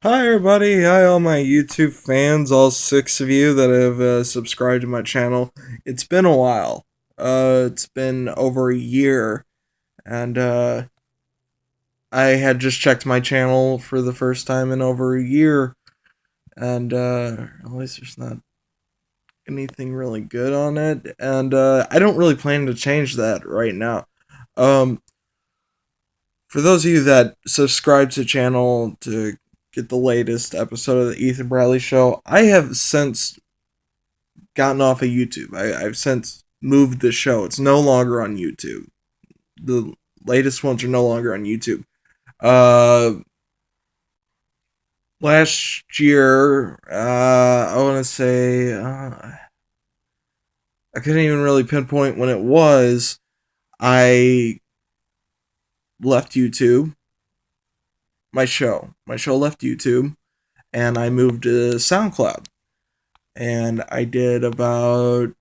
Hi, everybody. Hi, all my YouTube fans, all six of you that have subscribed to my channel. It's been a while. It's been over a year, and I had just checked my channel for the first time in over a year, and at least there's not anything really good on it, and I don't really plan to change that right now. Um, for those of you that subscribe to the channel to get the latest episode of the Ethan Bradley Show, I have since gotten off of YouTube. I've since moved the show. It's no longer on YouTube. The latest ones are no longer on YouTube. Uh, Last year, I want to say, I couldn't even really pinpoint when it was. I left YouTube. My show left YouTube, and I moved to SoundCloud. And I did about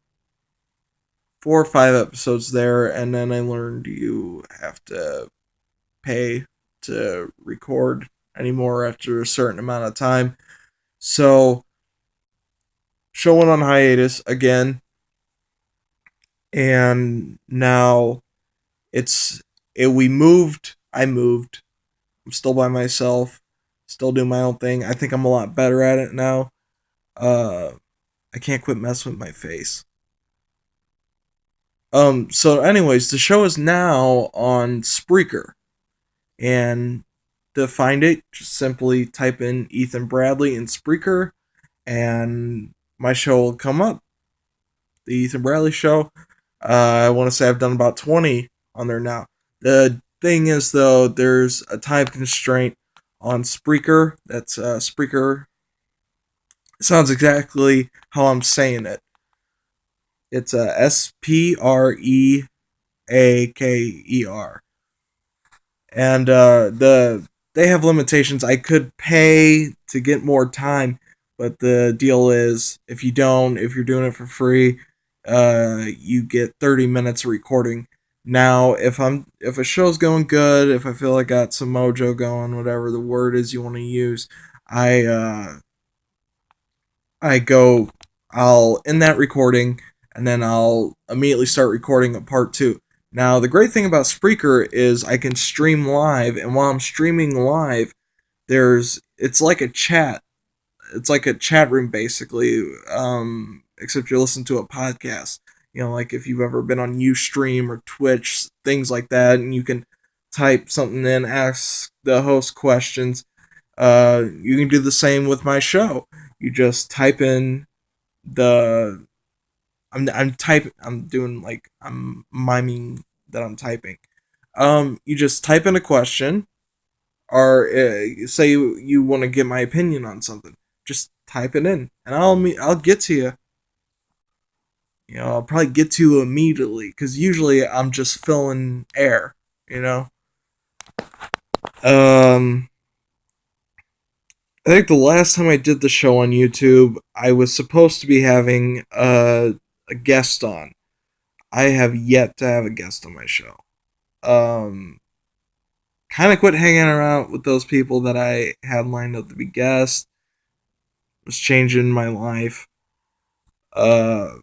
4 or 5 episodes there, and then I learned you have to pay to record anymore after a certain amount of time. So, show went on hiatus again, and now we moved. I moved. I'm still by myself, still doing my own thing. I think I'm a lot better at it now. Uh, I can't quit messing with my face. So anyways, the show is now on Spreaker. And to find it, just simply type in Ethan Bradley in Spreaker, and my show will come up. The Ethan Bradley Show. I want to say I've done about 20 on there now. The thing is, though, there's a time constraint on Spreaker. That's Spreaker. Sounds exactly how I'm saying it. It's Spreaker, and they have limitations. I could pay to get more time, but the deal is if you're doing it for free, you get 30 minutes of recording. Now, if a show's going good, if I feel I got some mojo going, whatever the word is you want to use, I uh, I go, I'll end that recording, and then I'll immediately start recording a part two. Now, the great thing about Spreaker is I can stream live, and while I'm streaming live, it's like a chat. It's like a chat room, basically, except you're listening to a podcast. Like if you've ever been on Ustream or Twitch, things like that, and you can type something in, ask the host questions. You can do the same with my show. You just type in the I'm doing like I'm miming that I'm typing. You just type in a question, or say you want to get my opinion on something. Just type it in, and I'll get to you. I'll probably get to you immediately because usually I'm just filling air. You know. Um, I think the last time I did the show on YouTube, I was supposed to be having a guest on. I have yet to have a guest on my show. Um, Kind of quit hanging around with those people that I had lined up to be guests. It was changing my life. Uh,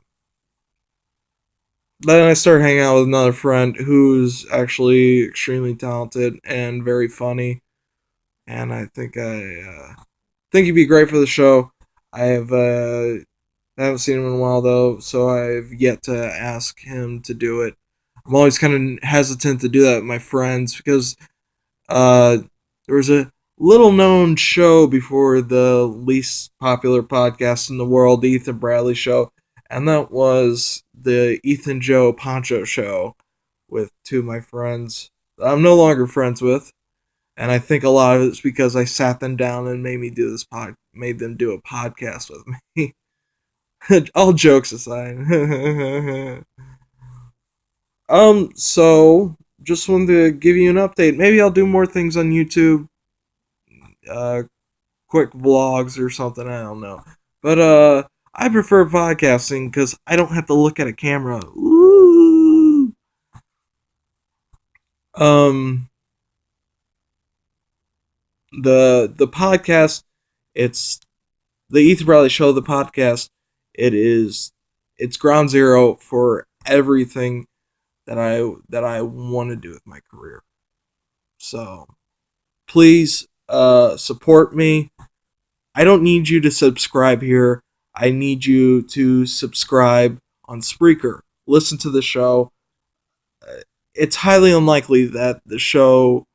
then I started hanging out with another friend who's actually extremely talented and very funny, and I think he'd be great for the show. I haven't seen him in a while though, so I've yet to ask him to do it. I'm always kind of hesitant to do that with my friends because uh, there was a little known show before the least popular podcast in the world, the Ethan Bradley Show, and that was the Ethan Joe Poncho Show with two of my friends that I'm no longer friends with. And I think a lot of it's because I sat them down and made them do a podcast with me. All jokes aside. So just wanted to give you an update. Maybe I'll do more things on YouTube, uh, quick vlogs or something. I don't know, but I prefer podcasting because I don't have to look at a camera. Ooh. Um, the podcast It's the Ethan Bradley Show, the podcast. It's ground zero for everything that I want to do with my career. So please support me. I don't need you to subscribe here. I need you to subscribe on Spreaker. Listen to the show. It's highly unlikely that the show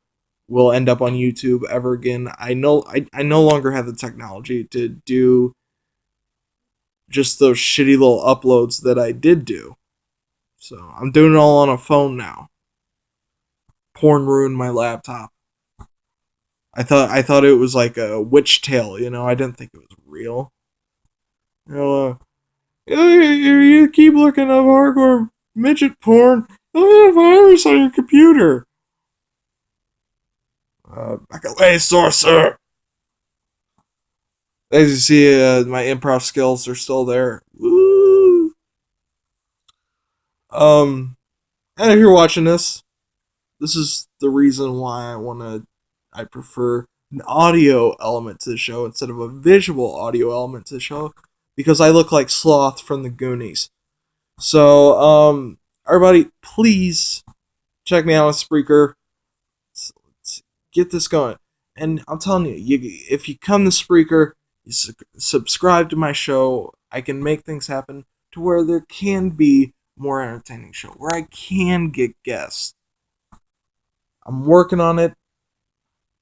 will end up on YouTube ever again. I no longer have the technology to do just those shitty little uploads that I did do. So I'm doing it all on a phone now. Porn ruined my laptop. I thought it was like a witch tale, you know. I didn't think it was real. You know, you keep looking up hardcore midget porn. There'll be a virus on your computer. Back away, sorcerer. As you see, my improv skills are still there. Woo! And if you're watching this is the reason why I prefer an audio element to the show instead of a visual audio element to the show, because I look like Sloth from the Goonies. So, everybody, please check me out on Spreaker. Let's get this going. And I'm telling you, if you come to Spreaker, you subscribe to my show, I can make things happen to where there can be more entertaining show, where I can get guests. I'm working on it.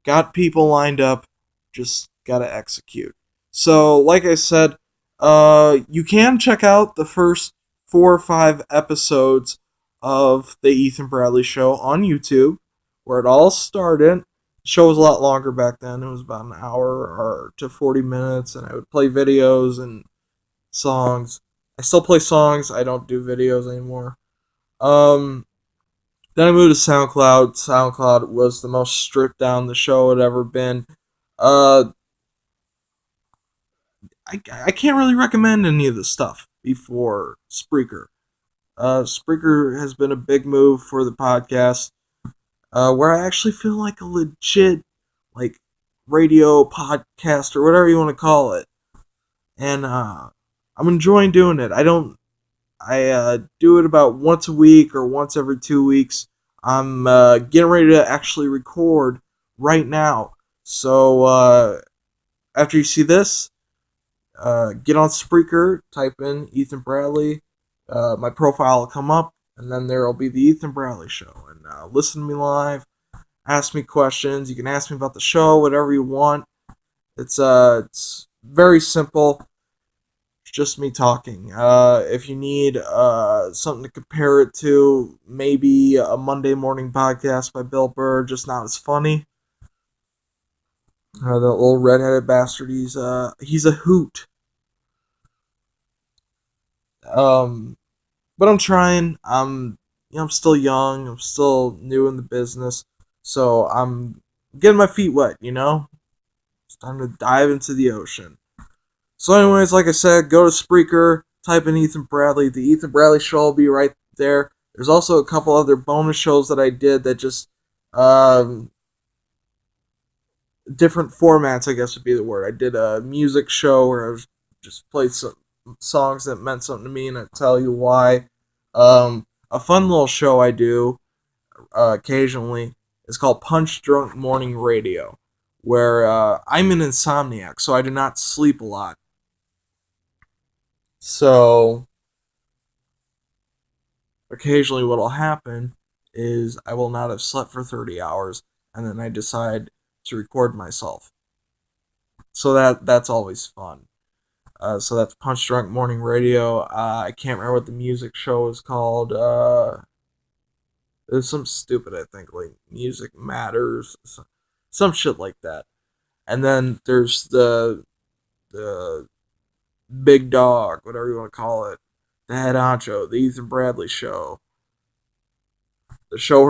Got people lined up. Just gotta execute. So, like I said, you can check out the first 4 or 5 episodes of the Ethan Bradley Show on YouTube, where it all started. The show was a lot longer back then. It was about an hour or to 40 minutes, and I would play videos and songs. I still play songs. I don't do videos anymore. Then I moved to SoundCloud. SoundCloud was the most stripped down the show had ever been. Uh, I can't really recommend any of the stuff before Spreaker. Spreaker has been a big move for the podcast, where I actually feel like a legit, like, radio podcast or whatever you want to call it. And I'm enjoying doing it. I do it about once a week or once every 2 weeks. I'm getting ready to actually record right now. So after you see this, get on Spreaker, type in Ethan Bradley. My profile will come up, and then there will be the Ethan Bradley Show. And listen to me live, ask me questions. You can ask me about the show, whatever you want. It's very simple. Just me talking. If you need something to compare it to, maybe a Monday Morning Podcast by Bill Burr, just not as funny. The little redheaded bastard, he's a hoot. But I'm trying. I'm still young. I'm still new in the business, so I'm getting my feet wet. You know, it's time to dive into the ocean. So anyways, like I said, go to Spreaker, type in Ethan Bradley. The Ethan Bradley Show will be right there. There's also a couple other bonus shows that I did that just, different formats, I guess would be the word. I did a music show where I was just played some songs that meant something to me, and I tell you why. A fun little show I do occasionally is called Punch Drunk Morning Radio, where I'm an insomniac, so I do not sleep a lot. So, occasionally what'll happen is I will not have slept for 30 hours, and then I decide to record myself. So that's always fun. So that's Punch Drunk Morning Radio. I can't remember what the music show is called. There's some stupid, I think, like Music Matters, some shit like that. And then there's the big dog, whatever you want to call it, the head honcho, the Ethan Bradley Show, the show